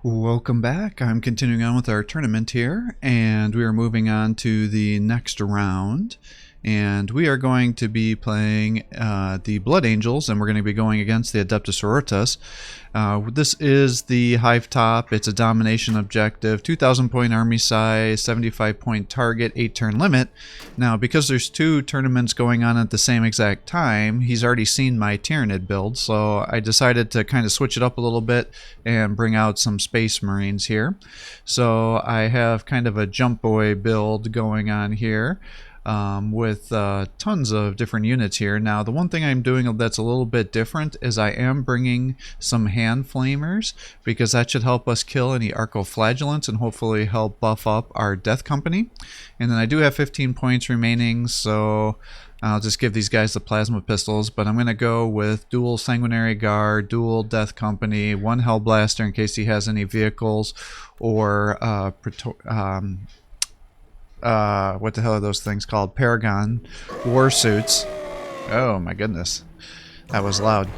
Welcome back. I'm continuing on with our tournament here, and we are moving on to the next round. And we are going to be playing the Blood Angels, and we're going to be going against the Adepta Sororitas. This is the Hive Top. It's a domination objective, 2,000 point army size, 75 point target, 8 turn limit. Now, because there's 2 tournaments going on at the same exact time, he's already seen my Tyranid build, so I decided to kind of switch it up a little bit and bring out some Space Marines here. So I have kind of a Jump Boy build going on here. With tons of different units here. Now, the one thing I'm doing that's a little bit different is I am bringing some hand flamers, because that should help us kill any arcoflagellants and hopefully help buff up our death company. And then I do have 15 points remaining, so I'll just give these guys the plasma pistols, but I'm going to go with dual Sanguinary Guard, dual Death Company, 1 Hellblaster in case he has any vehicles, or what the hell are those things called? Paragon war suits. Oh my goodness, that was loud.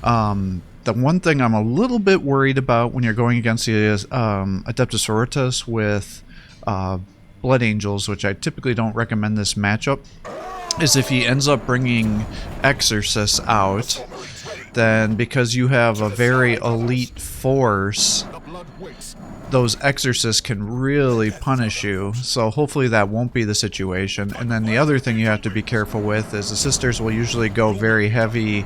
The one thing I'm a little bit worried about when you're going against the Adepta Sororitas with Blood Angels, which I typically don't recommend this matchup, is if he ends up bringing Exorcists out, then because you have a very elite force, those Exorcists can really punish you. So hopefully that won't be the situation. And then the other thing you have to be careful with is the Sisters will usually go very heavy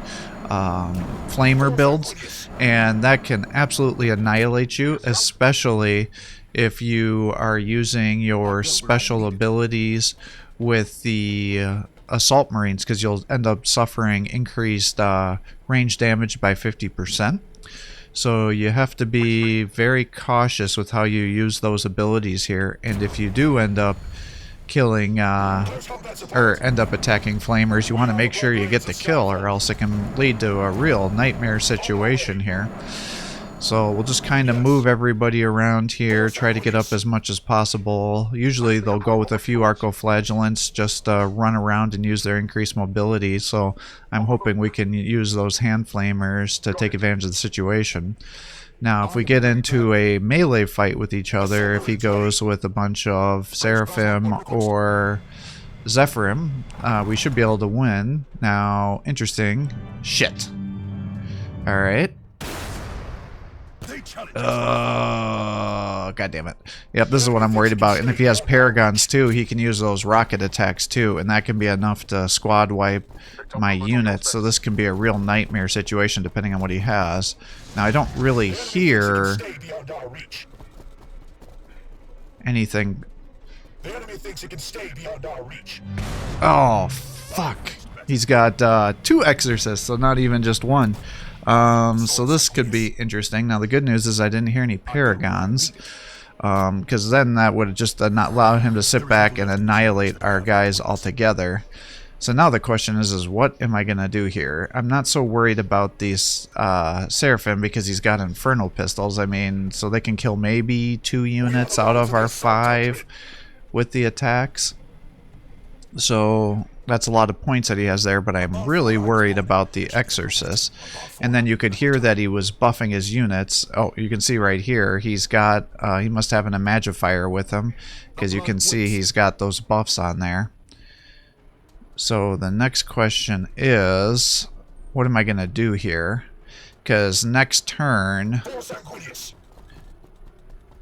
flamer builds, and that can absolutely annihilate you, especially if you are using your special abilities with the Assault Marines, because you'll end up suffering increased range damage by 50%. So you have to be very cautious with how you use those abilities here, and if you do end up killing or end up attacking flamers, you want to make sure you get the kill, or else it can lead to a real nightmare situation here. So we'll just kind of move everybody around here, try to get up as much as possible. Usually they'll go with a few arcoflagellants, just run around and use their increased mobility. So I'm hoping we can use those hand flamers to take advantage of the situation. Now, if we get into a melee fight with each other, if he goes with a bunch of Seraphim or Zephyrim, we should be able to win. Now, interesting. Shit. Alright. God damn it. Yep, this is what I'm worried about. And if he has Paragons too, he can use those rocket attacks too, and that can be enough to squad wipe my units. So this can be a real nightmare situation depending on what he has. Now, I don't really hear anything. The enemy thinks it can stay beyond our reach. Oh, fuck. He's got 2 Exorcists, so not even just 1. So this could be interesting. Now, the good news is I didn't hear any Paragons, because then that would just not allow him to sit back and annihilate our guys altogether. So now the question is what am I going to do here? I'm not so worried about these Seraphim, because he's got Infernal Pistols. I mean, so they can kill maybe 2 units out of our 5 with the attacks. So that's a lot of points that he has there, but I'm really worried about the Exorcist. And then you could hear that he was buffing his units. Oh, you can see right here, he's got, he must have an Imagifier with him, because you can see he's got those buffs on there. So the next question is, what am I going to do here? Because next turn,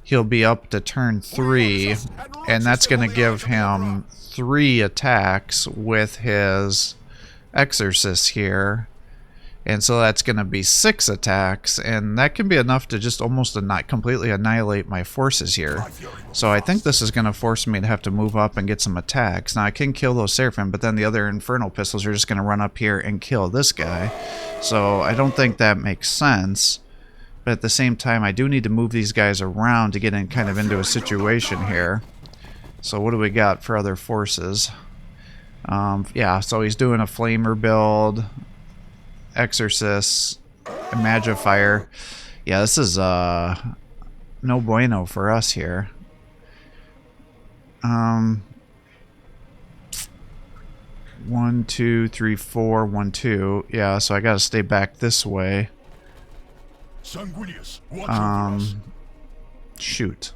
he'll be up to turn 3, and that's going to give him 3 attacks with his Exorcist here, and so that's going to be 6 attacks, and that can be enough to just almost not completely annihilate my forces here. So I think this is going to force me to have to move up and get some attacks. Now, I can kill those Seraphim, but then the other Infernal Pistols are just going to run up here and kill this guy, so I don't think that makes sense. But at the same time, I do need to move these guys around to get in kind of into a situation here. So what do we got for other forces? Yeah, so he's doing a Flamer build, Exorcist, Imagifier. Yeah, this is no bueno for us here. 1, 2, 3, 4, 1, 2. Yeah, so I gotta stay back this way. Shoot.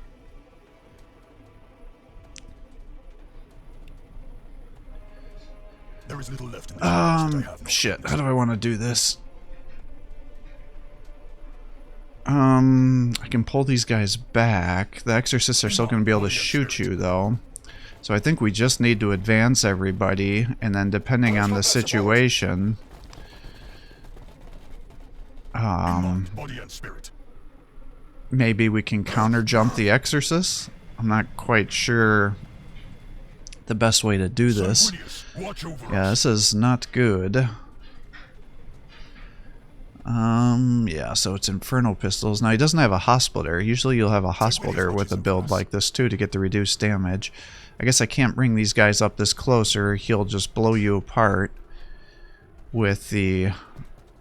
There is little left in the I have. Shit. How do I want to do this? I can pull these guys back. The exorcists are still going to be able to shoot you, though. So I think we just need to advance everybody, and then depending on the situation, Body and spirit. maybe we can counter jump the exorcists. I'm not quite sure the best way to do this. Watch over Yeah, this is not good. Yeah, so it's Infernal Pistols. Now, he doesn't have a Hospitaller. Usually you'll have a Hospitaller with a build like this, too, to get the reduced damage. I guess I can't bring these guys up this close, or he'll just blow you apart with the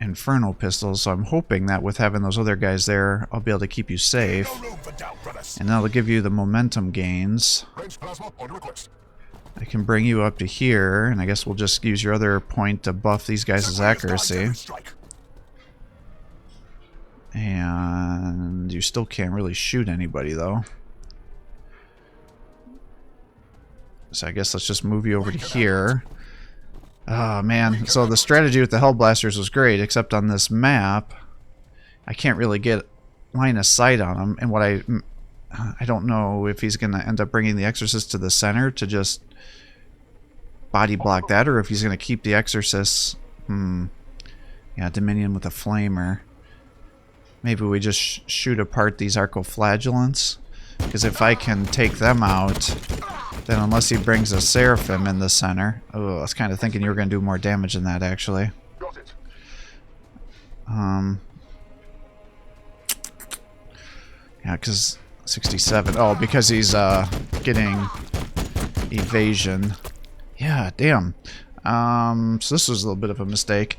Infernal Pistols. So I'm hoping that with having those other guys there, I'll be able to keep you safe. And that'll give you the momentum gains. I can bring you up to here, and I guess we'll just use your other point to buff these guys' accuracy. And you still can't really shoot anybody, though. So I guess let's just move you over to here. Oh, man. So the strategy with the Hellblasters was great, except on this map, I can't really get line of sight on them. And what I don't know if he's going to end up bringing the Exorcist to the center to just body block that, or if he's going to keep the Exorcists. Yeah, Dominion with a Flamer. Maybe we just shoot apart these Arcoflagellants, because if I can take them out, then unless he brings a Seraphim in the center... Oh, I was kind of thinking you were going to do more damage than that, actually. Got it. Yeah, because 67... Oh, because he's getting evasion. Yeah, damn. So this was a little bit of a mistake.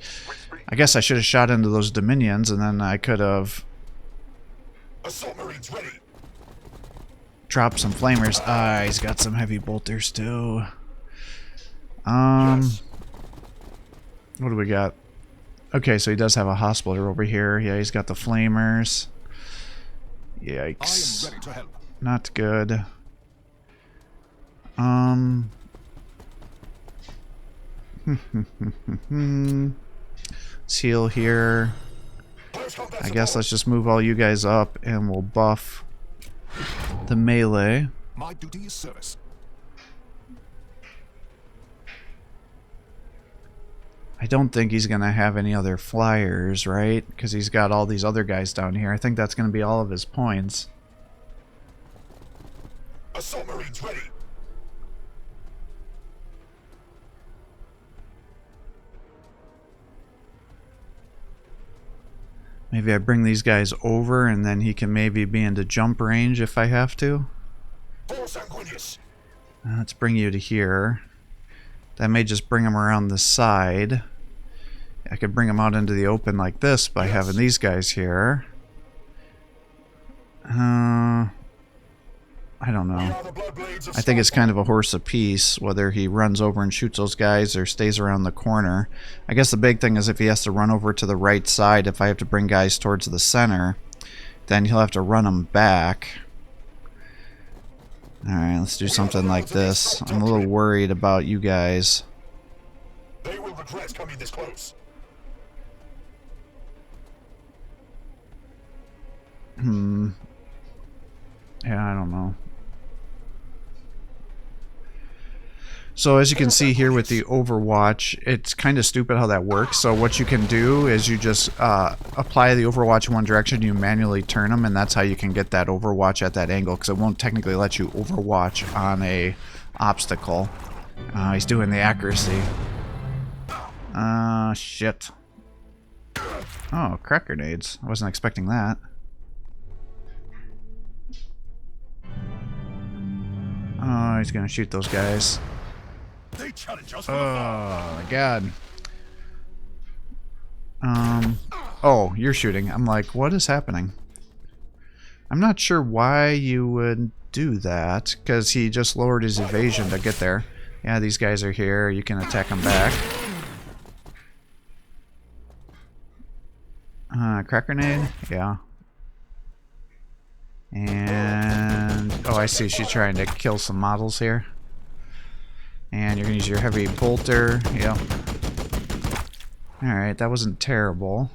I guess I should have shot into those Dominions, and then I could have Assault Marines ready. dropped some Flamers. Ah, he's got some Heavy Bolters, too. Yes. What do we got? Okay, so he does have a Hospitaller over here. Yeah, he's got the Flamers. Yikes. I am ready to help. Not good. Let's heal here. I guess let's just move all you guys up and we'll buff the melee. My duty is service. I don't think he's going to have any other flyers, right? Because he's got all these other guys down here. I think that's going to be all of his points. Assault Marines ready. Maybe I bring these guys over and then he can maybe be into jump range if I have to. Let's bring you to here. That may just bring him around the side. I could bring him out into the open like this by having these guys here. I don't know. I think it's kind of a horse apiece, whether he runs over and shoots those guys or stays around the corner. I guess the big thing is if he has to run over to the right side, if I have to bring guys towards the center, then he'll have to run them back. Alright, let's do something like this. I'm a little worried about you guys. They will regret coming this close. Yeah, I don't know. So as you can see here with the Overwatch, it's kind of stupid how that works. So what you can do is you just apply the Overwatch in one direction, you manually turn them, and that's how you can get that Overwatch at that angle, because it won't technically let you Overwatch on a obstacle. He's doing the accuracy. Shit. Oh, crack grenades. I wasn't expecting that. Oh, he's gonna shoot those guys. They challenge us. Oh my god. Oh, you're shooting. I'm like, what is happening? I'm not sure why you would do that, because he just lowered his evasion to get there. Yeah, these guys are here. You can attack them back. Crack grenade? Yeah. And Oh, I see. She's trying to kill some models here. And you're going to use your heavy bolter. Yep. Alright, that wasn't terrible.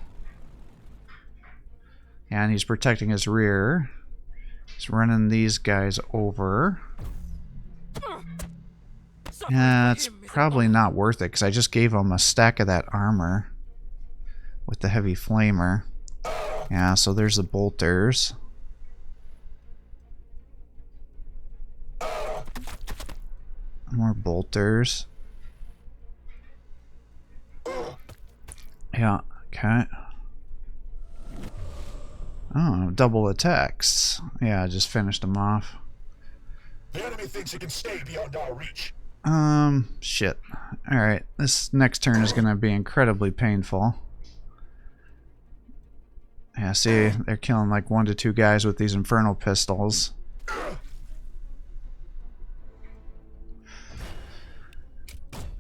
And he's protecting his rear. He's running these guys over. Yeah, it's probably not worth it because I just gave him a stack of that armor with the heavy flamer. Yeah, so there's the bolters. More bolters. Yeah, okay. Oh, double attacks. Yeah, I just finished them off. The enemy thinks it can stay beyond our reach. Shit. Alright, this next turn is gonna be incredibly painful. Yeah, see, they're killing like 1 to 2 guys with these infernal pistols.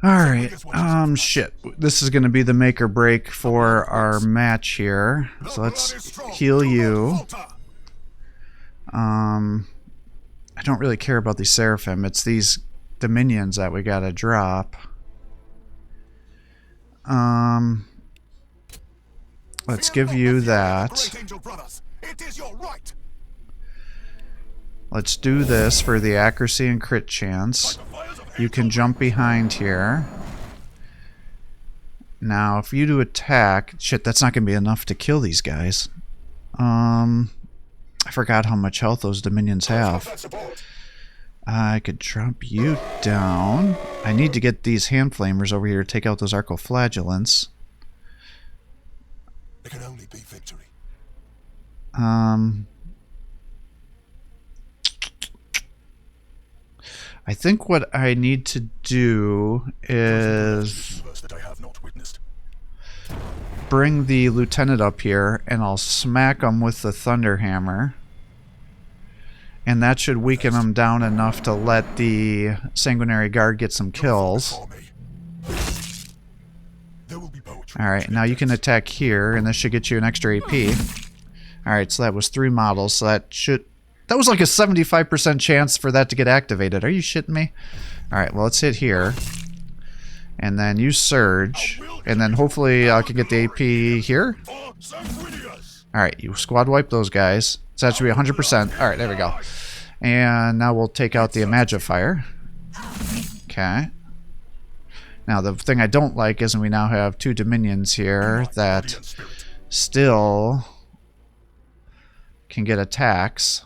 Alright, shit. This is gonna be the make or break for our match here. So let's heal you. I don't really care about these Seraphim. It's these Dominions that we gotta drop. Let's give you that. Let's do this for the accuracy and crit chance. You can jump behind here. Now, if you do attack... Shit, that's not going to be enough to kill these guys. I forgot how much health those Dominions have. I could drop you down. I need to get these hand flamers over here to take out those arcoflagellants. It can only be victory. I think what I need to do is bring the lieutenant up here and I'll smack him with the thunder hammer. And that should weaken him down enough to let the sanguinary guard get some kills. Alright, now you can attack here, and this should get you an extra AP. Alright, so that was 3 models, so that should... That was like a 75% chance for that to get activated. Are you shitting me? Alright, well, let's hit here. And then you surge. And then hopefully I can get the AP here. Alright, you squad wipe those guys. So that should be 100%. Alright, there we go. And now we'll take out the Imagifier. Okay. Now, the thing I don't like is we now have 2 Dominions here that still can get attacks.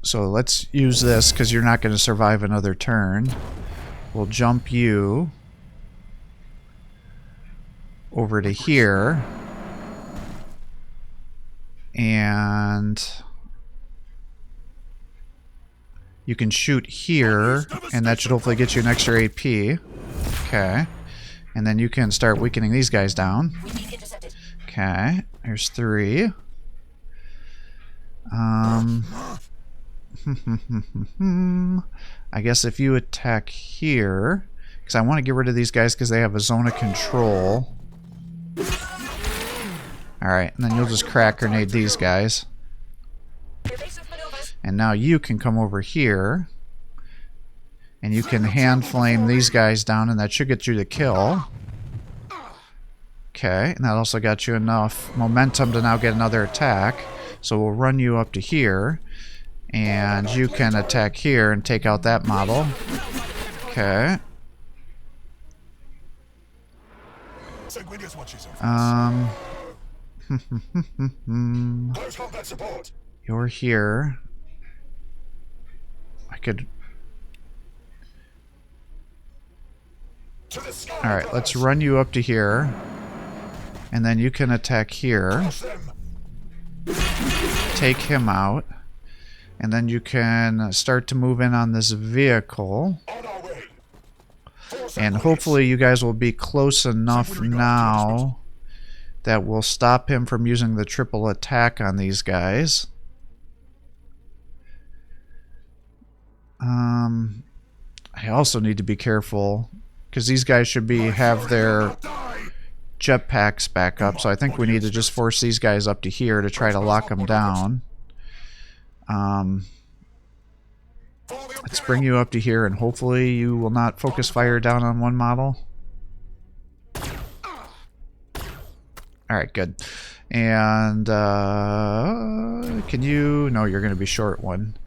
So let's use this because you're not going to survive another turn. We'll jump you over to here. And you can shoot here, and that should hopefully get you an extra AP. Okay. And then you can start weakening these guys down. Okay. There's 3. I guess if you attack here, because I want to get rid of these guys because they have a zone of control. Alright, and then you'll just crack grenade these guys. And now you can come over here. And you can hand flame these guys down, and that should get you the kill. Okay, and that also got you enough momentum to now get another attack. So we'll run you up to here. And you can attack here and take out that model. Okay. You're here. I could... Alright, let's run you up to here. And then you can attack here. Take him out. And then you can start to move in on this vehicle. And hopefully you guys will be close enough now that will stop him from using the triple attack on these guys. I also need to be careful because these guys should have their jetpacks back up, so I think we need to just force these guys up to here to try to lock them down. Let's bring you up to here, and hopefully you will not focus fire down on one model. Alright, good. And, can you... No, you're going to be short one.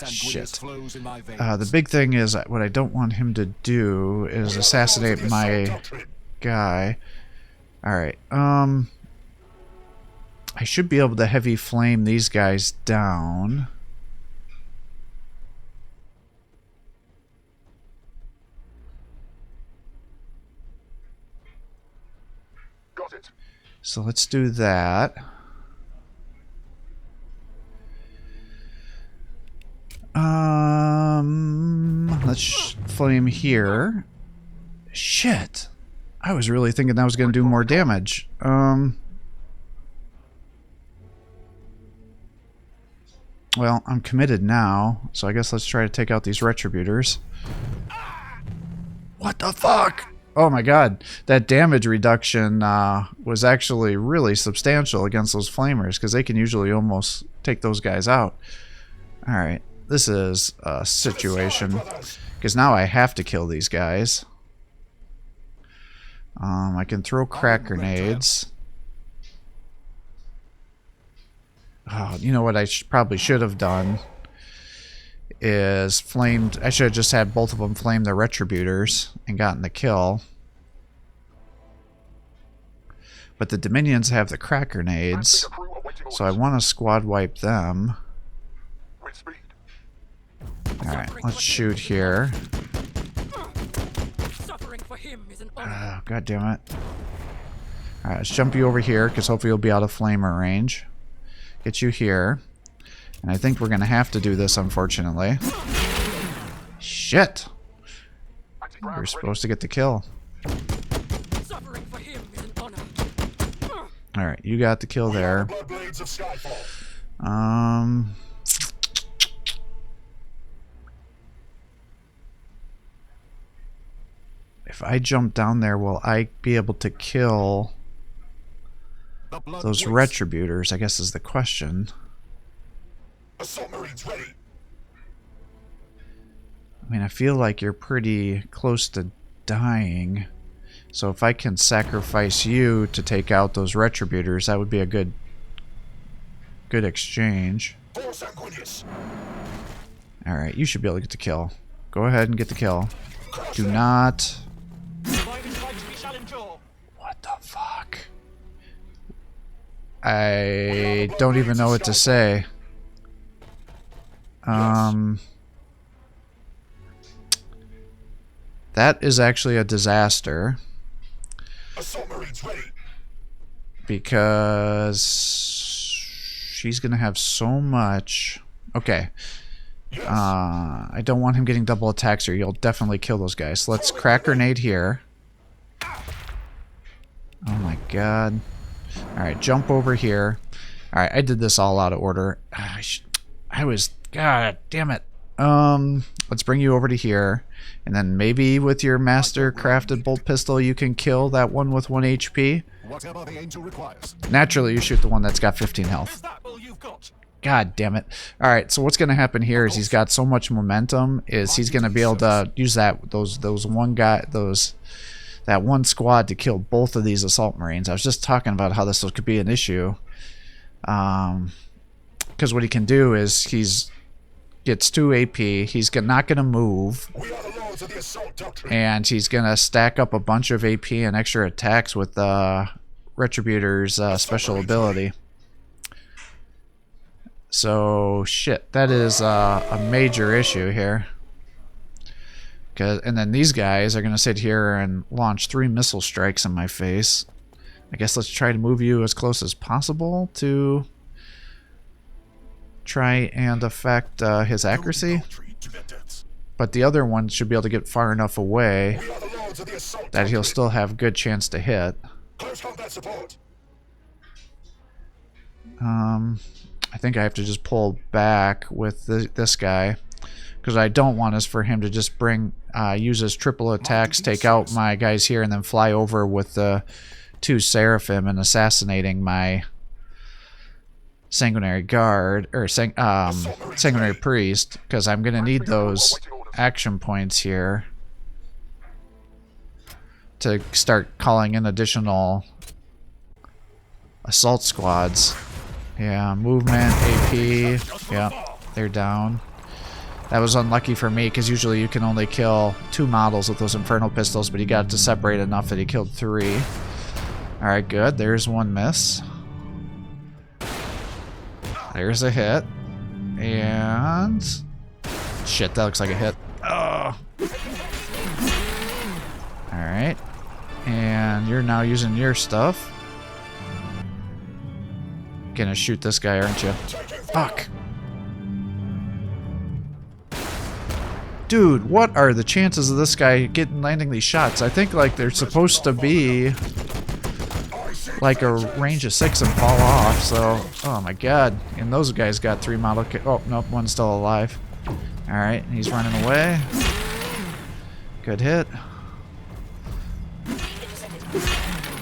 Shit. The big thing is, what I don't want him to do is assassinate my guy. Alright, I should be able to heavy flame these guys down. Got it. So let's do that. Let's flame here. Shit. I was really thinking that was going to do more damage. Well, I'm committed now, so I guess let's try to take out these retributors. What the fuck? Oh my god, that damage reduction was actually really substantial against those flamers, because they can usually almost take those guys out. Alright, this is a situation, because now I have to kill these guys. I can throw crack grenades. Oh, you know what I probably should have done is flamed... I should have just had both of them flame the retributors and gotten the kill. But the Dominions have the crack grenades, so I want to squad wipe them. Alright, let's shoot here. Oh, god damn it. Alright, let's jump you over here, because hopefully you'll be out of flamer range. Get you here. And I think we're going to have to do this, unfortunately. Shit! We're supposed to get the kill. Alright, you got the kill there. If I jump down there, will I be able to kill those retributors, I guess is the question. Assault Marines ready. I mean, I feel like you're pretty close to dying. So if I can sacrifice you to take out those retributors, that would be a good exchange. Alright, you should be able to get the kill. Go ahead and get the kill. Do not... What the fuck? I don't even know what to say. That is actually a disaster. Because she's gonna have so much. Okay. I don't want him getting double attacks here. You'll definitely kill those guys. So let's crack grenade here. Oh my god. Alright, jump over here. Alright, I did this all out of order. I was... God damn it. Let's bring you over to here. And then maybe with your master crafted bolt pistol you can kill that one with 1 HP. Whatever the angel requires. Naturally, you shoot the one that's got 15 health. God damn it. Alright, so what's going to happen here is he's got so much momentum, is he's going to be able to use that that one squad to kill both of these assault marines. I was just talking about how this could be an issue. Because what he can do is gets 2 AP, he's not going to move, and he's going to stack up a bunch of AP and extra attacks with Retributor's special ability. So, shit, that is a major issue here. And then these guys are going to sit here and launch 3 missile strikes in my face. I guess let's try to move you as close as possible to try and affect his accuracy. But the other one should be able to get far enough away that he'll still have a good chance to hit. I think I have to just pull back with this guy. Because what I don't want is for him to just use his triple attacks, take out my guys here, and then fly over with the 2 Seraphim and assassinating my Sanguinary Guard, or Sanguinary Priest, because I'm going to need those action points here to start calling in additional assault squads. Yeah, movement, AP, yeah, they're down. That was unlucky for me, because usually you can only kill 2 models with those Infernal Pistols, but he got to separate enough that he killed 3. Alright, good. There's 1 miss. There's a hit. And... shit, that looks like a hit. Oh. Alright. And you're now using your stuff. Gonna shoot this guy, aren't you? Fuck. Dude, what are the chances of this guy landing these shots? I think like they're supposed to be like a range of 6 and fall off, so oh my god. And those guys got 3 model oh nope, one's still alive. Alright, he's running away. Good hit.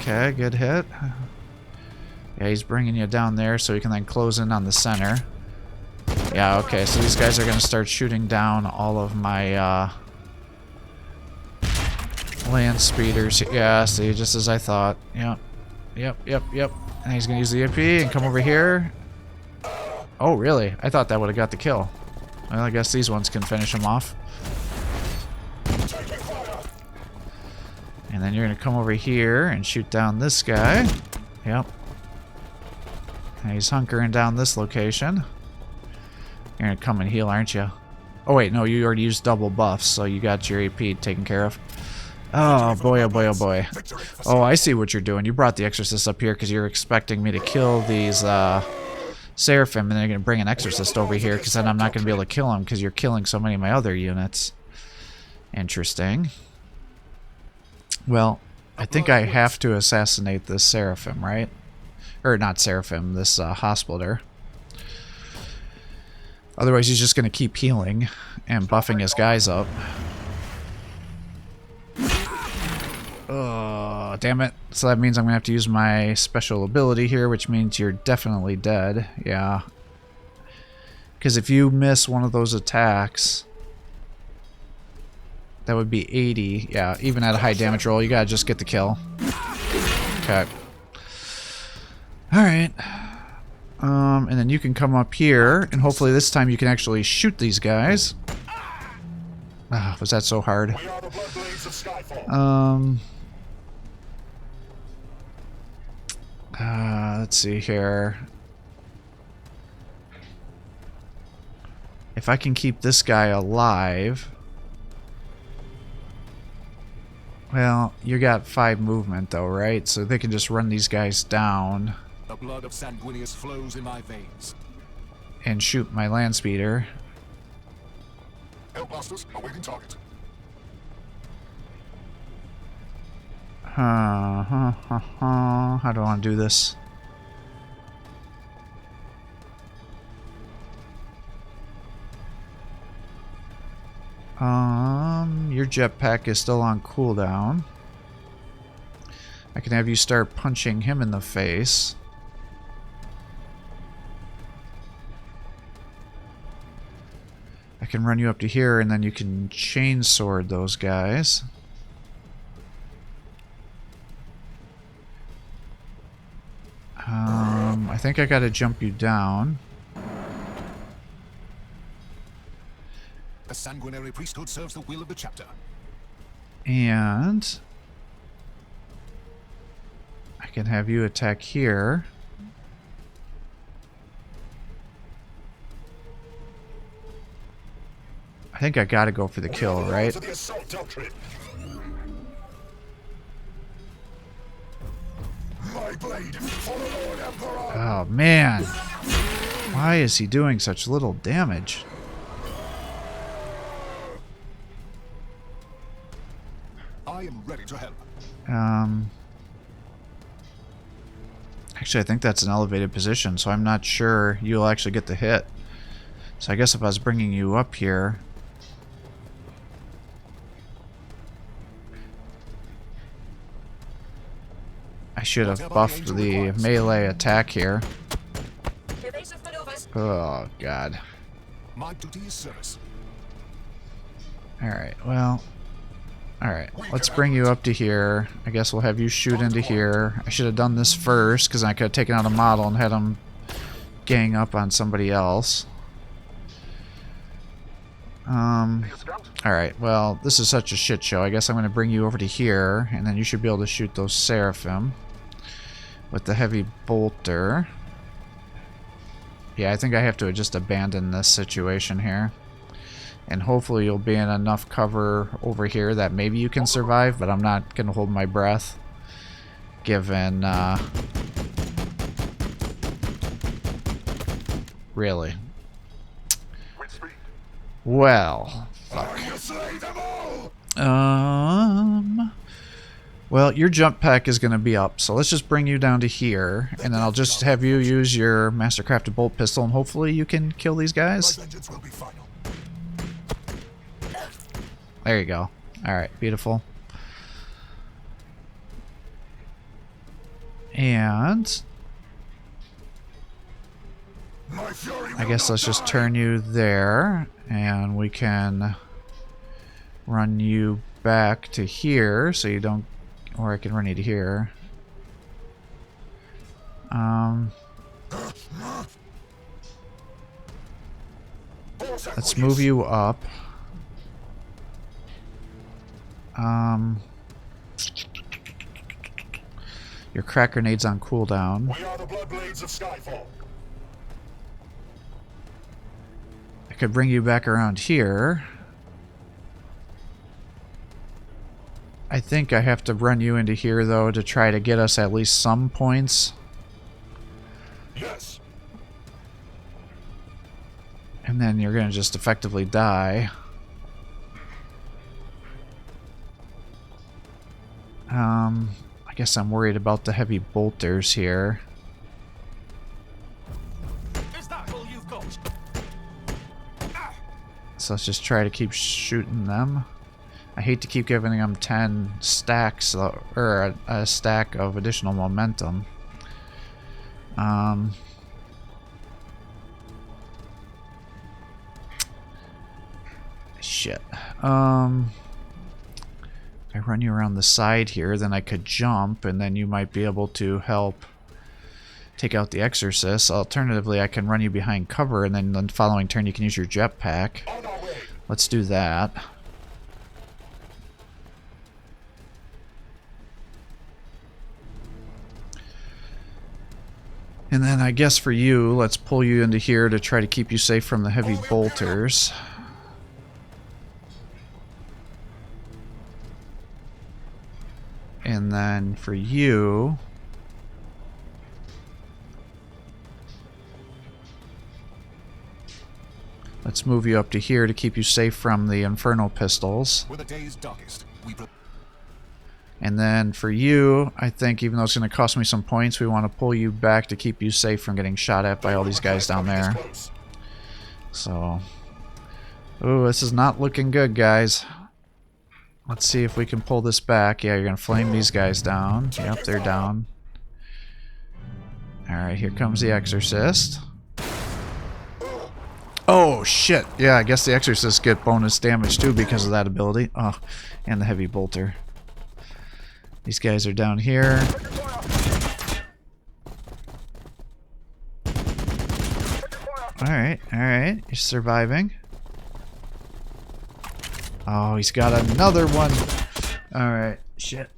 Okay, good hit. Yeah, he's bringing you down there so he can then close in on the center. Yeah, okay, so these guys are going to start shooting down all of my land speeders. Yeah, see, just as I thought. Yep. And he's going to use the AP and come over here. Oh, really? I thought that would have got the kill. Well, I guess these ones can finish him off. And then you're going to come over here and shoot down this guy. Yep. And he's hunkering down this location. You're going to come and heal, aren't you? Oh, wait, no, you already used double buffs, so you got your AP taken care of. Oh, boy, oh, boy, oh, boy. Oh, I see what you're doing. You brought the Exorcist up here because you're expecting me to kill these Seraphim, and then you're going to bring an Exorcist over here because then I'm not going to be able to kill him because you're killing so many of my other units. Interesting. Well, I think I have to assassinate this Seraphim, right? Or not Seraphim, this Hospitaller. Otherwise, he's just going to keep healing and buffing his guys up. Oh, damn it. So that means I'm going to have to use my special ability here, which means you're definitely dead. Yeah. Because if you miss one of those attacks, that would be 80. Yeah, even at a high damage roll, you got to just get the kill. Okay. Alright. And then you can come up here, and hopefully this time you can actually shoot these guys. Ah, was that so hard? Let's see here. If I can keep this guy alive... Well, you got 5 movement though, right? So they can just run these guys down. The blood of Sanguinius flows in my veins. And shoot my land speeder. Hellblasters awaiting target. How do I want to do this? Your jetpack is still on cooldown. I can have you start punching him in the face. I can run you up to here and then you can chainsword those guys. I think I gotta jump you down. The sanguinary priesthood serves the will of the chapter. And I can have you attack here. I think I gotta go for the kill, right? Oh man, why is he doing such little damage? I am ready to help. Actually, I think that's an elevated position, so I'm not sure you'll actually get the hit. So I guess if I was bringing you up here... I should have buffed the melee attack here. Oh, God. My duty is service. Alright, well... Alright, let's bring you up to here. I guess we'll have you shoot into here. I should have done this first, because I could have taken out a model and had him gang up on somebody else. Alright, well, this is such a shit show. I guess I'm going to bring you over to here, and then you should be able to shoot those Seraphim with the heavy bolter. Yeah, I think I have to just abandon this situation here. And hopefully you'll be in enough cover over here that maybe you can survive, but I'm not going to hold my breath. Given, really. Well, fuck. Well, your jump pack is going to be up, so let's just bring you down to here, and then I'll just have you use your mastercrafted bolt pistol, and hopefully you can kill these guys. There you go. Alright, beautiful. And I guess let's just turn you there, and we can run you back to here so you don't, or I can run you to here. Let's move you up. Your crack grenade's on cooldown. We are the Bloodblades of Skyfall. I could bring you back around here. I think I have to run you into here, though, to try to get us at least some points. Yes. And then you're going to just effectively die. I guess I'm worried about the heavy bolters here. Is that all you've got? So let's just try to keep shooting them. I hate to keep giving them 10 stacks, or a stack of additional momentum. Shit. If I run you around the side here, then I could jump, and then you might be able to help take out the Exorcist. Alternatively, I can run you behind cover, and then the following turn you can use your jetpack. Let's do that. And then I guess for you, let's pull you into here to try to keep you safe from the heavy bolters. And then for you, let's move you up to here to keep you safe from the Inferno pistols. With the day's darkest, And then for you, I think even though it's going to cost me some points, we want to pull you back to keep you safe from getting shot at by all these guys down there. So, ooh, this is not looking good, guys. Let's see if we can pull this back. Yeah, you're going to flame these guys down. Yep, they're down. Alright, here comes the Exorcist. Oh, shit. Yeah, I guess the Exorcists get bonus damage too because of that ability. Oh, and the heavy bolter. These guys are down here. Alright, alright. You're surviving. Oh, he's got another one. Alright, shit.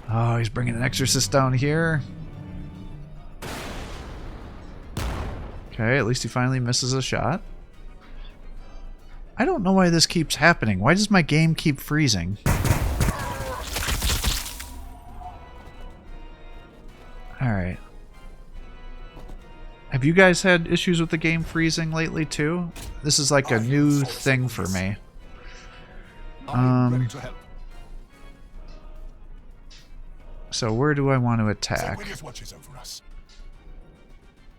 Oh, he's bringing an Exorcist down here. Okay, at least he finally misses a shot. I don't know why this keeps happening. Why does my game keep freezing? Alright. Have you guys had issues with the game freezing lately too? This is like a new thing for me. So where do I want to attack?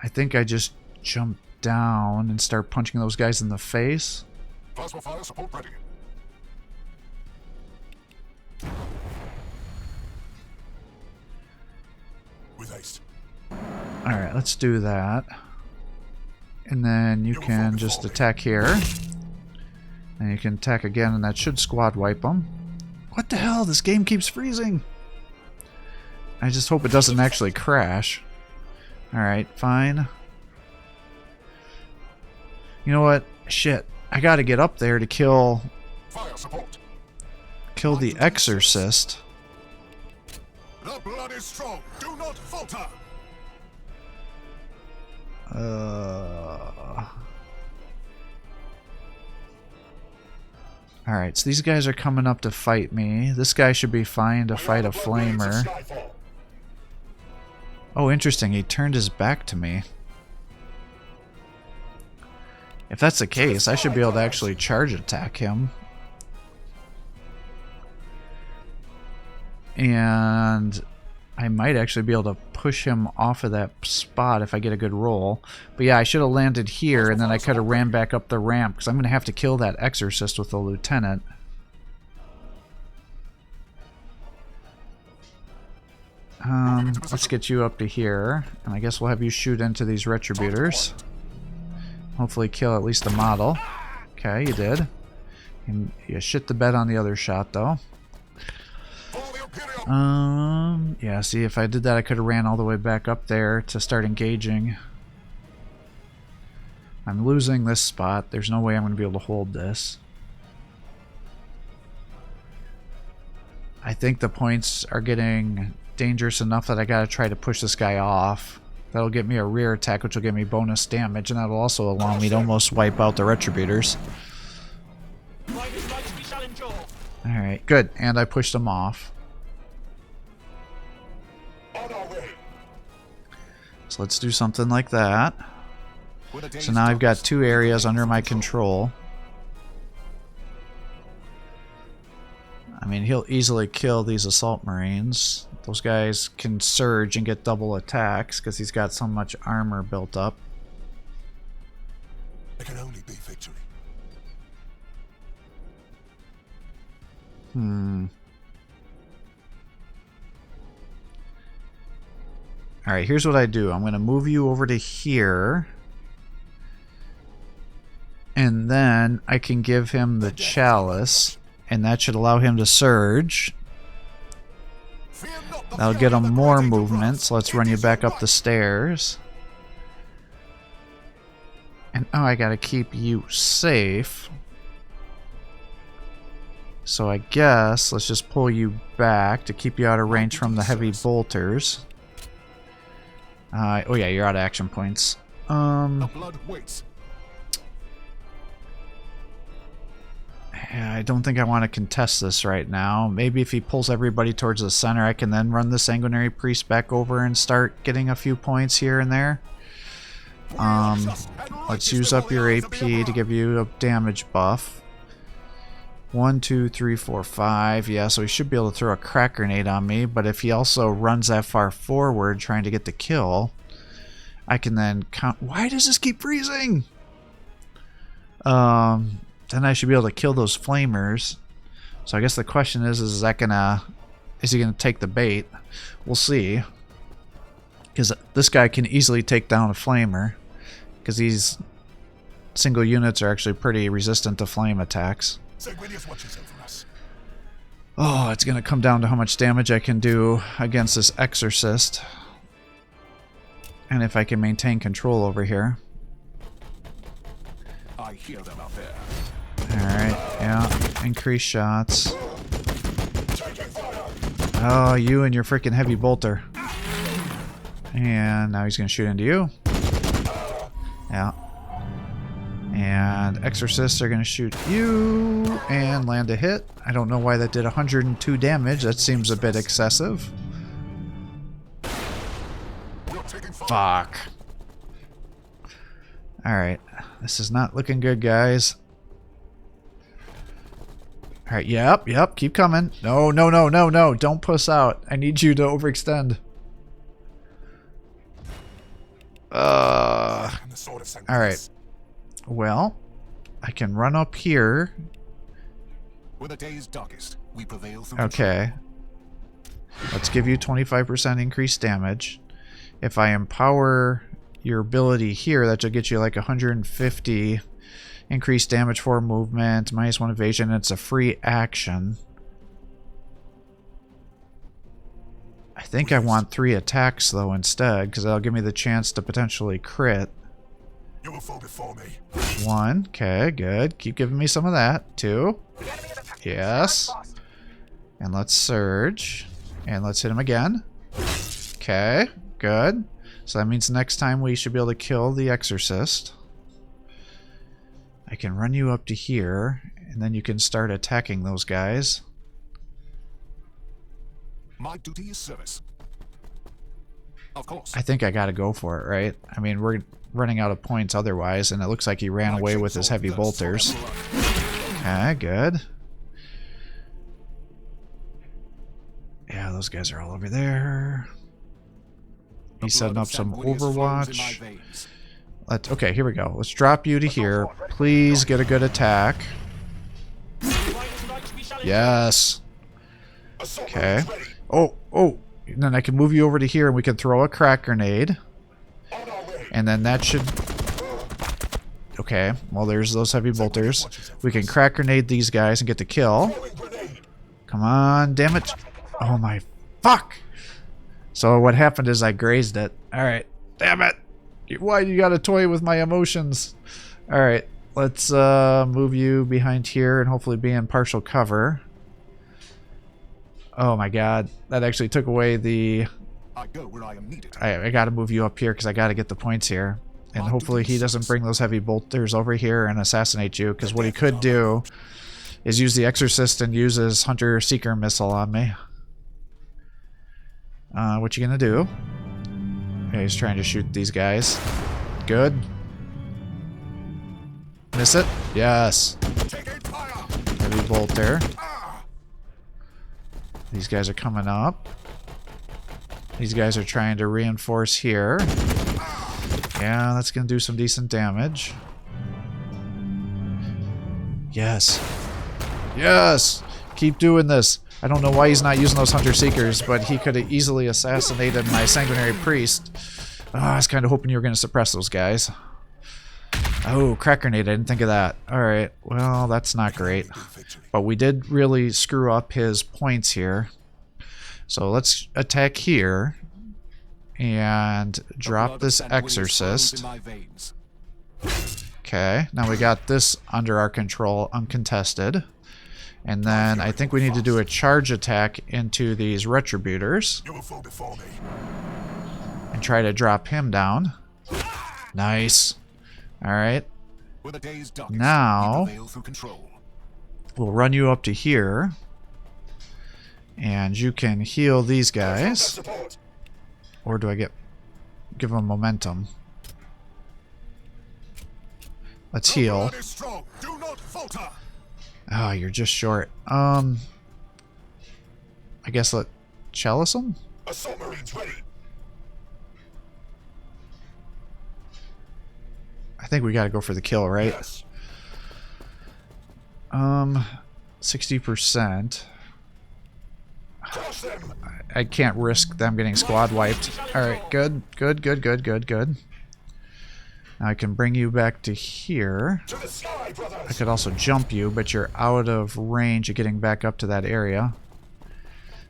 I think I just jump down and start punching those guys in the face. Plasma fire support ready. With haste. Alright, let's do that. And then you can just attack here. And you can attack again, and that should squad wipe them. What the hell? This game keeps freezing. I just hope it doesn't actually crash. Alright, fine. You know what? Shit. I gotta get up there to kill the Exorcist. The blood is strong. Do not falter. Alright, so these guys are coming up to fight me. This guy should be fine to fight a flamer. Oh, interesting. He turned his back to me. If that's the case, I should be able to actually charge attack him. And I might actually be able to push him off of that spot if I get a good roll. But yeah, I should have landed here, and then I could have ran back up the ramp, because I'm going to have to kill that Exorcist with the Lieutenant. Let's get you up to here, and I guess we'll have you shoot into these Retributors. Hopefully kill at least the model. Okay, you did. You shit the bed on the other shot, though. Yeah, see, if I did that, I could have ran all the way back up there to start engaging. I'm losing this spot. There's no way I'm going to be able to hold this. I think the points are getting dangerous enough that I got to try to push this guy off. That'll get me a rear attack, which will give me bonus damage, and that'll also allow me to almost wipe out the Retributors. Alright, good. And I pushed him off. So let's do something like that. So now I've got 2 areas under my control. I mean, he'll easily kill these Assault Marines. Those guys can surge and get double attacks because he's got so much armor built up. It can only be victory. Alright, here's what I do. I'm going to move you over to here. And then I can give him the Chalice. And that should allow him to surge. That'll get him more movement. So let's run you back up the stairs. And oh, I gotta keep you safe. So I guess let's just pull you back to keep you out of range from the heavy bolters. Oh yeah, you're out of action points. The blood waits. Yeah, I don't think I want to contest this right now. Maybe if he pulls everybody towards the center, I can then run the Sanguinary Priest back over and start getting a few points here and there. Let's use up your AP to give you a damage buff. 1, 2, 3, 4, 5. Yeah, so he should be able to throw a crack grenade on me, but if he also runs that far forward trying to get the kill, I can then count. Why does this keep freezing? Then I should be able to kill those flamers. So I guess the question is he gonna take the bait? We'll see. Because this guy can easily take down a flamer. Because these single units are actually pretty resistant to flame attacks. Oh, it's gonna come down to how much damage I can do against this Exorcist. And if I can maintain control over here. I hear them out there. Alright, yeah. Increase shots. Oh, you and your freaking heavy bolter. And now he's going to shoot into you. Yeah. And Exorcists are going to shoot you and land a hit. I don't know why that did 102 damage. That seems a bit excessive. Fuck. Alright. This is not looking good, guys. Alright, yep, keep coming. No, don't puss out. I need you to overextend. Alright. Well, I can run up here. When the day is darkest, we prevail through. Okay. Let's give you 25% increased damage. If I empower your ability here, that should get you like 150 increased damage for movement, -1 evasion, and it's a free action. I think I want 3 attacks though instead, because that'll give me the chance to potentially crit. You will fall before me. 1, okay, good. Keep giving me some of that. 2, yes. And let's surge. And let's hit him again. Okay, good. So that means next time we should be able to kill the Exorcist. I can run you up to here, and then you can start attacking those guys. My duty is service. Of course. I think I gotta go for it, right? I mean, we're running out of points otherwise, and it looks like he ran away with his heavy bolters. Okay, good. Yeah, those guys are all over there. He's setting up some Overwatch. Okay, here we go. Let's drop you to here. Please get a good attack. Yes. Okay. Oh, and then I can move you over to here and we can throw a crack grenade. And then that should... Okay, well there's those heavy bolters. We can crack grenade these guys and get the kill. Come on, damn it. Oh my... Fuck! So what happened is I grazed it. Alright, damn it! Why you gotta toy with my emotions? Alright, let's move you behind here and hopefully be in partial cover. Oh my god, that actually took away the... I go where I am needed. I gotta move you up here because I gotta get the points here. And hopefully he doesn't bring those heavy bolters over here and assassinate you, because what he could do is use the Exorcist and use his Hunter-Seeker missile on me. What you gonna do? Okay, he's trying to shoot these guys. Good. Miss it? Yes. Heavy bolter. These guys are coming up. These guys are trying to reinforce here. Yeah, that's gonna do some decent damage. Yes. Yes! Keep doing this. I don't know why he's not using those Hunter-Seekers, but he could have easily assassinated my Sanguinary Priest. I was kind of hoping you were going to suppress those guys. Oh, crack grenade. I didn't think of that. Alright, well, that's not great. But we did really screw up his points here. So let's attack here. And drop this Exorcist. Okay, now we got this under our control, uncontested. And then I think we need to do a charge attack into these Retributors. You will fall before me. And try to drop him down. Nice. Alright. Now, we'll run you up to here. And you can heal these guys. Or do I give them momentum? Let's heal. Oh, you're just short. I guess let chalice him? Assault Marines ready. I think we gotta go for the kill, right? Yes. 60%. I can't risk them getting squad wiped. Alright, good. Now I can bring you back to here. I could also jump you, but you're out of range of getting back up to that area.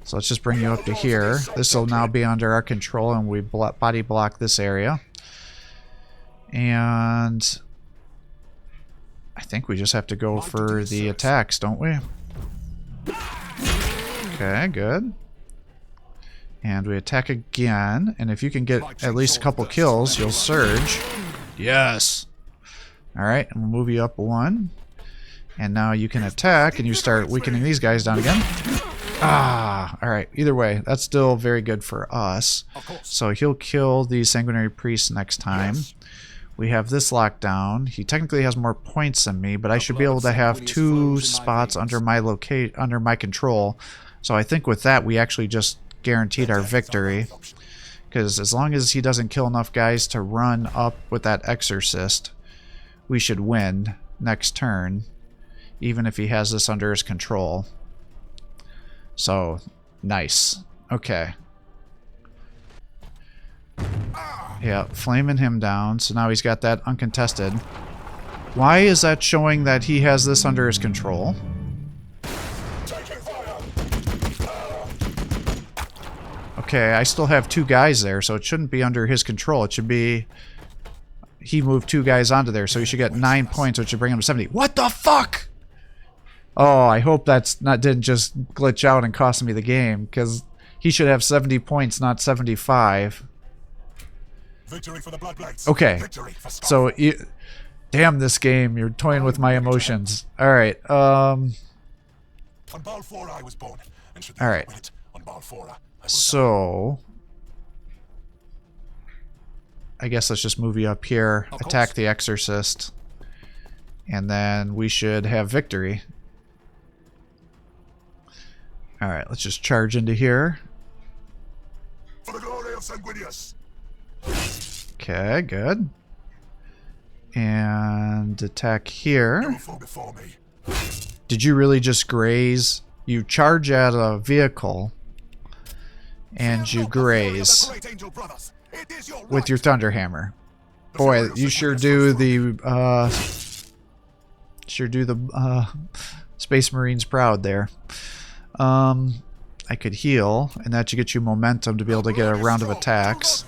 So let's just bring you up to here. This will now be under our control, and we body block this area. And I think we just have to go for the attacks, don't we? Okay, good. And we attack again, and if you can get at least a couple kills, you'll surge. Yes! Alright, and we'll move you up 1. And now you can attack, and you start weakening these guys down again. Ah! Alright, either way, that's still very good for us. So he'll kill the Sanguinary Priest next time. We have this locked down. He technically has more points than me, but I should be able to have 2 spots under my control. So I think with that, we actually just guaranteed our victory. Because as long as he doesn't kill enough guys to run up with that Exorcist, we should win next turn, even if he has this under his control. So, nice. Okay. Yeah, flaming him down. So now he's got that uncontested. Why is that showing that he has this under his control? Taking fire. Okay, I still have 2 guys there, so it shouldn't be under his control. It should be... He moved 2 guys onto there, so he should get 9 points, which should bring him to 70. What the fuck? Oh, I hope didn't just glitch out and cost me the game, because he should have 70 points, not 75. Victory for the Bloodblades. Okay, Victory for so... Damn this game, you're toying with my emotions. Alright, On Balfora I was born. And should all right. win it on Balfora, I will So... I guess let's just move you up here, attack the Exorcist, and then we should have victory. Alright, let's just charge into here. for the glory of Sanguinius. Okay, good. And attack here. No foe before me. Did you really just graze? You charge at a vehicle, and you graze with your Thunderhammer. Boy, you sure do the Space Marines proud there. I could heal, and that should get you momentum to be able to get a round of attacks.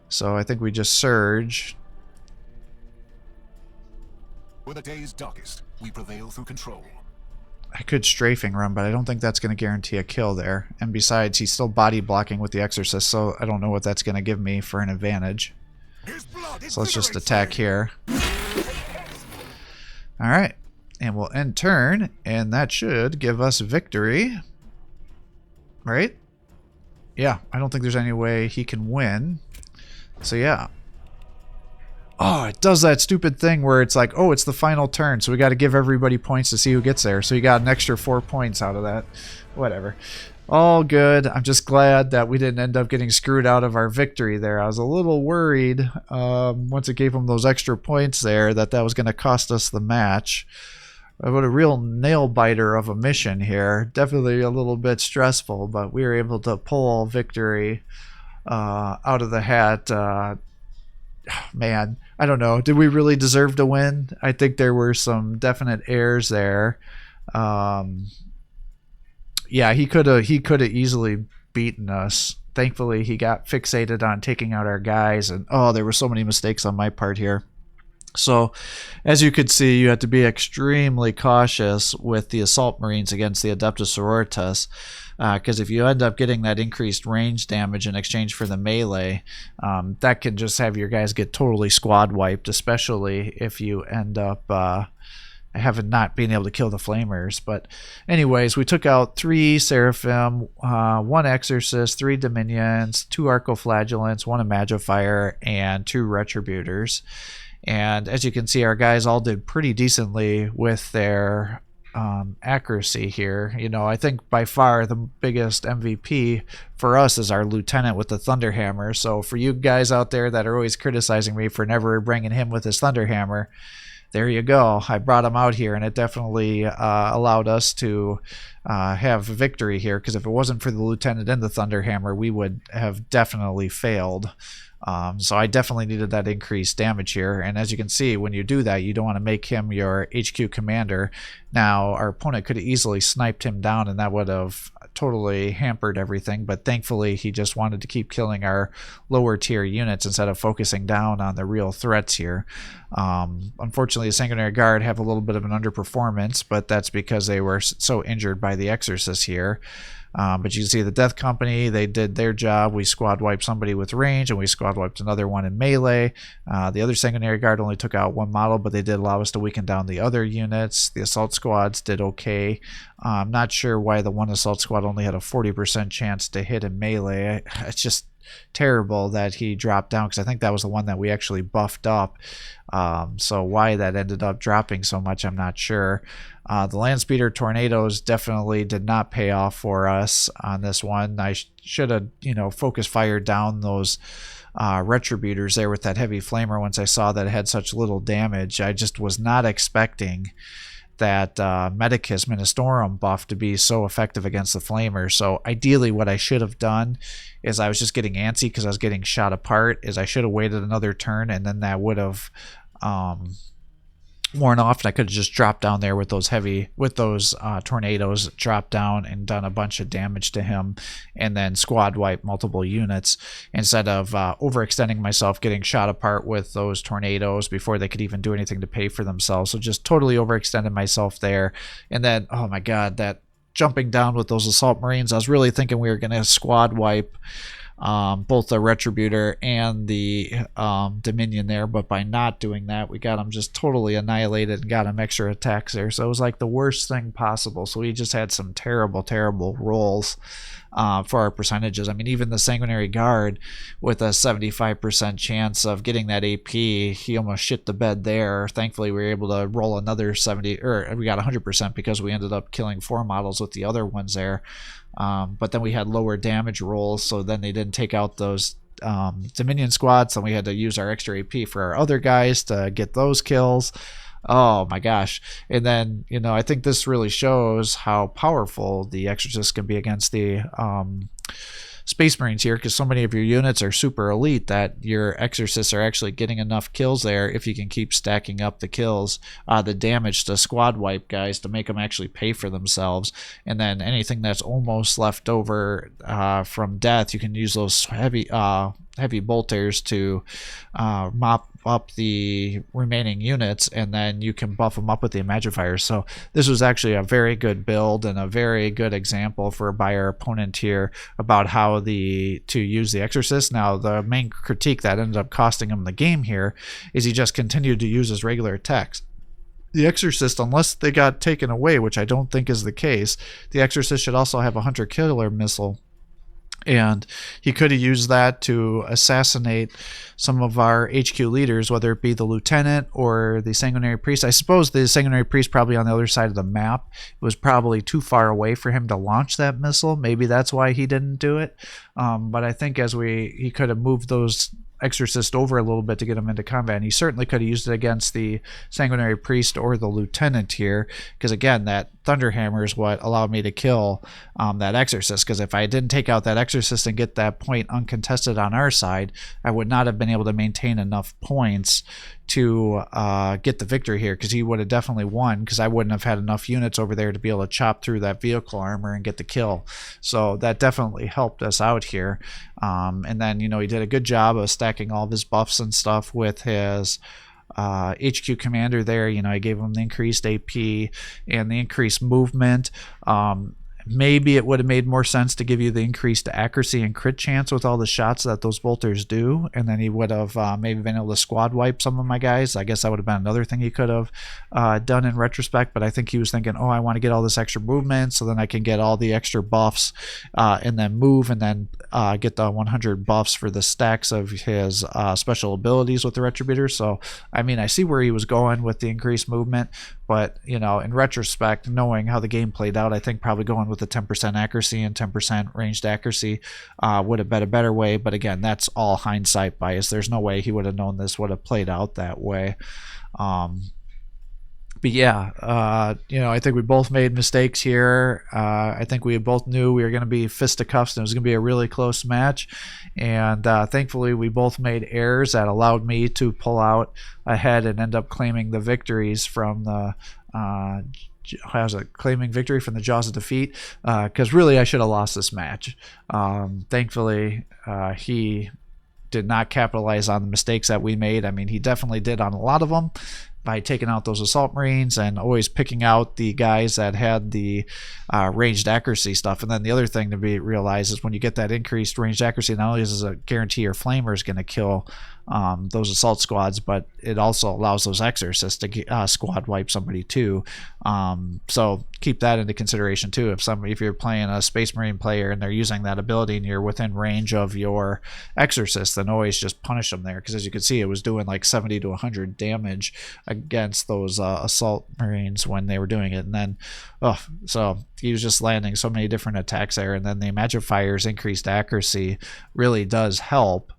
So I think we just surge. For the day's darkest, we prevail through control. I could strafing run, but I don't think that's going to guarantee a kill there. And besides, he's still body blocking with the Exorcist, so I don't know what that's going to give me for an advantage. So let's just attack here. Alright. And we'll end turn, and that should give us victory. Right? Yeah, I don't think there's any way he can win. So yeah. Oh, it does that stupid thing where it's like, oh, it's the final turn, so we got to give everybody points to see who gets there. So you got an extra 4 points out of that. Whatever. All good. I'm just glad that we didn't end up getting screwed out of our victory there. I was a little worried once it gave them those extra points there that was going to cost us the match. What a real nail-biter of a mission here. Definitely a little bit stressful, but we were able to pull victory out of the hat. Man, I don't know. Did we really deserve to win? I think there were some definite errors there. Yeah, he could have easily beaten us. Thankfully, he got fixated on taking out our guys, and oh, there were so many mistakes on my part here. So, as you could see, you have to be extremely cautious with the Assault Marines against the Adepta Sororitas, because if you end up getting that increased range damage in exchange for the melee, that can just have your guys get totally squad wiped, especially if you end up having not been able to kill the Flamers. But anyways, we took out 3 Seraphim, 1 Exorcist, 3 Dominions, 2 Arcoflagellants, 1 Imagifier, and 2 Retributors. And as you can see, our guys all did pretty decently with their accuracy here. You know, I think by far the biggest MVP for us is our lieutenant with the Thunderhammer. So for you guys out there that are always criticizing me for never bringing him with his Thunderhammer, there you go. I brought him out here, and it definitely allowed us to have victory here, because if it wasn't for the lieutenant and the Thunderhammer, we would have definitely failed. So I definitely needed that increased damage here, and as you can see, when you do that, you don't want to make him your HQ commander. Now, our opponent could have easily sniped him down, and that would have totally hampered everything, but thankfully he just wanted to keep killing our lower tier units instead of focusing down on the real threats here. Unfortunately, the Sanguinary Guard have a little bit of an underperformance, but that's because they were so injured by the Exorcist here. But you can see the Death Company, they did their job. We squad wiped somebody with range, and we squad wiped another one in melee. The other Sanguinary Guard only took out 1 model, but they did allow us to weaken down the other units. The Assault Squads did okay. I'm not sure why the 1 Assault Squad only had a 40% chance to hit in melee. It's just terrible that he dropped down, because I think that was the one that we actually buffed up. So why that ended up dropping so much, I'm not sure. The Landspeeder Tornadoes definitely did not pay off for us on this one. I should have, focus fired down those Retributors there with that heavy flamer once I saw that it had such little damage. I just was not expecting that Medicus Ministorum buff to be so effective against the Flamers. So ideally what I should have done is I was just getting antsy because I was getting shot apart, is I should have waited another turn, and then that would have worn off, and I could have just dropped down there with those tornadoes, dropped down and done a bunch of damage to him, and then squad wipe multiple units instead of overextending myself, getting shot apart with those tornadoes before they could even do anything to pay for themselves. So just totally overextended myself there. And then, oh my god, that jumping down with those assault marines, I was really thinking we were going to squad wipe both the Retributor and the Dominion there, but by not doing that, we got them just totally annihilated and got them extra attacks there. So it was like the worst thing possible. So we just had some terrible rolls for our percentages. I mean, even the Sanguinary Guard with a 75% chance of getting that AP, he almost shit the bed there. Thankfully, we were able to roll another 70, or we got 100% because we ended up killing 4 models with the other ones there. But then we had lower damage rolls, so then they didn't take out those Dominion squads, and we had to use our extra AP for our other guys to get those kills. Oh my gosh. And then, you know, I think this really shows how powerful the Exorcist can be against the Space Marines here, because so many of your units are super elite that your Exorcists are actually getting enough kills there if you can keep stacking up the kills, the damage to squad wipe guys to make them actually pay for themselves. And then anything that's almost left over from death, you can use those heavy bolters to mop up the remaining units, and then you can buff them up with the Imagifiers. So this was actually a very good build and a very good example by our opponent here about how to use the Exorcist. Now, the main critique that ended up costing him the game here is he just continued to use his regular attacks. The Exorcist, unless they got taken away, which I don't think is the case, the Exorcist should also have a Hunter Killer missile. And he could have used that to assassinate some of our HQ leaders, whether it be the lieutenant or the Sanguinary Priest. I suppose the Sanguinary Priest probably on the other side of the map. It was probably too far away for him to launch that missile. Maybe that's why he didn't do it. But I think he could have moved those Exorcist over a little bit to get him into combat, and he certainly could have used it against the Sanguinary Priest or the Lieutenant here, because again, that Thunderhammer is what allowed me to kill that Exorcist, because if I didn't take out that Exorcist and get that point uncontested on our side, I would not have been able to maintain enough points to get the victory here, because he would have definitely won, because I wouldn't have had enough units over there to be able to chop through that vehicle armor and get the kill. So that definitely helped us out here. And then, you know, he did a good job of stacking all of his buffs and stuff with his HQ commander there. You know, I gave him the increased AP and the increased movement. Maybe it would have made more sense to give you the increased accuracy and crit chance with all the shots that those bolters do, and then he would have maybe been able to squad wipe some of my guys. I guess that would have been another thing he could have done in retrospect, but I think he was thinking, oh, I want to get all this extra movement so then I can get all the extra buffs and then move, and then get the 100 buffs for the stacks of his special abilities with the Retributor. So, I mean, I see where he was going with the increased movement, but, you know, in retrospect, knowing how the game played out, I think probably going with the 10% accuracy and 10% ranged accuracy would have been a better way. But again, that's all hindsight bias. There's no way he would have known this would have played out that way. But yeah, you know, I think we both made mistakes here. I think we both knew we were going to be fisticuffs and it was going to be a really close match. And thankfully, we both made errors that allowed me to pull out ahead and end up claiming the victories from the claiming victory from the jaws of defeat, because really I should have lost this match. Thankfully, he did not capitalize on the mistakes that we made. I mean, he definitely did on a lot of them by taking out those assault marines and always picking out the guys that had the ranged accuracy stuff. And then the other thing to be realized is when you get that increased ranged accuracy, not only is it a guarantee your flamer is going to kill those assault squads, but it also allows those exorcists to squad wipe somebody too. So keep that into consideration too. If you're playing a Space Marine player and they're using that ability and you're within range of your exorcist, then always just punish them there, because as you can see, it was doing like 70 to 100 damage against those assault marines when they were doing it. And then so he was just landing so many different attacks there, and then the Imagifier's increased accuracy really does help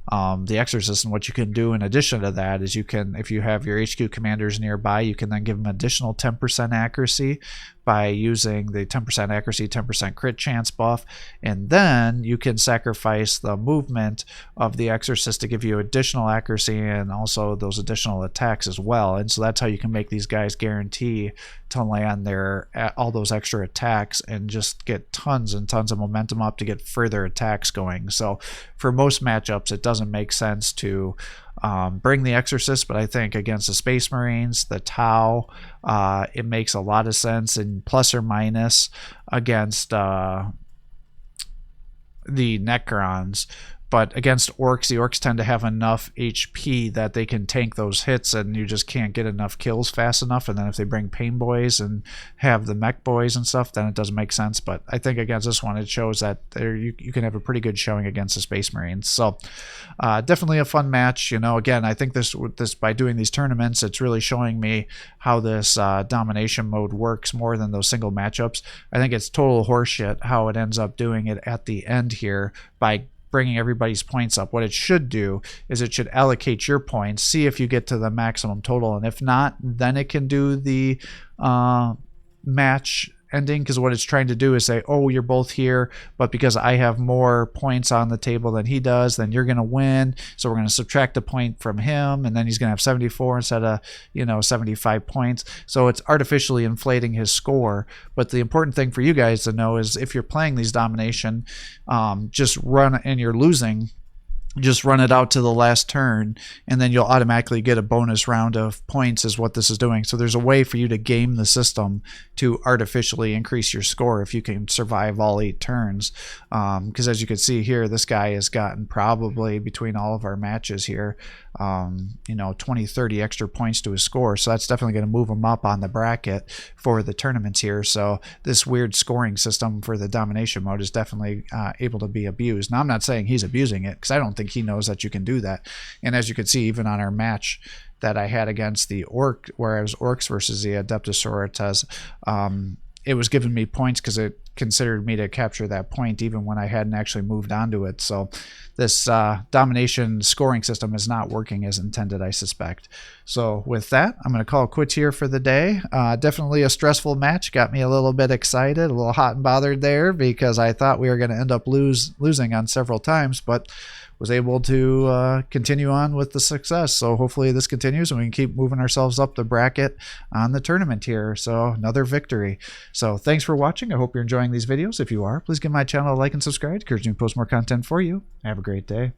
the Exorcist. And what you can do in addition to that is you can, if you have your HQ commanders nearby, you can then give them additional 10% accuracy by using the 10% accuracy, 10% crit chance buff, and then you can sacrifice the movement of the Exorcist to give you additional accuracy and also those additional attacks as well. And so that's how you can make these guys guarantee to land their all those extra attacks and just get tons and tons of momentum up to get further attacks going. So for most matchups, it doesn't make sense to bring the Exorcist, but I think against the Space Marines, the Tau, it makes a lot of sense, and plus or minus against the Necrons. But against orcs, the orcs tend to have enough HP that they can tank those hits, and you just can't get enough kills fast enough. And then if they bring Pain Boys and have the Mech Boys and stuff, then it doesn't make sense. But I think against this one, it shows that you can have a pretty good showing against the Space Marines. So definitely a fun match. You know, again, I think this by doing these tournaments, it's really showing me how this domination mode works more than those single matchups. I think it's total horseshit how it ends up doing it at the end here by bringing everybody's points up. What it should do is it should allocate your points, see if you get to the maximum total, and if not, then it can do the match ending, because what it's trying to do is say, oh, you're both here, but because I have more points on the table than he does, then you're going to win, so we're going to subtract a point from him, and then he's going to have 74 instead of 75 points. So it's artificially inflating his score. But the important thing for you guys to know is if you're playing these domination, just run, and you're losing, just run it out to the last turn, and then you'll automatically get a bonus round of points is what this is doing. So there's a way for you to game the system to artificially increase your score if you can survive all 8 turns. Because as you can see here, this guy has gotten probably between all of our matches here 20-30 extra points to his score. So that's definitely going to move him up on the bracket for the tournaments here. So this weird scoring system for the domination mode is definitely able to be abused. Now, I'm not saying he's abusing it, because I don't think he knows that you can do that. And as you can see, even on our match that I had against the Orc, where I was Orcs versus the Adepta Sororitas, it was giving me points because it considered me to capture that point even when I hadn't actually moved on to it. So this domination scoring system is not working as intended, I suspect. So with that, I'm going to call it quits here for the day. Definitely a stressful match. Got me a little bit excited, a little hot and bothered there, because I thought we were going to end up losing on several times, but was able to continue on with the success. So hopefully this continues and we can keep moving ourselves up the bracket on the tournament here. So another victory. So thanks for watching. I hope you're enjoying these videos. If you are, please give my channel a like and subscribe. It encourages me to post more content for you. Have a great day.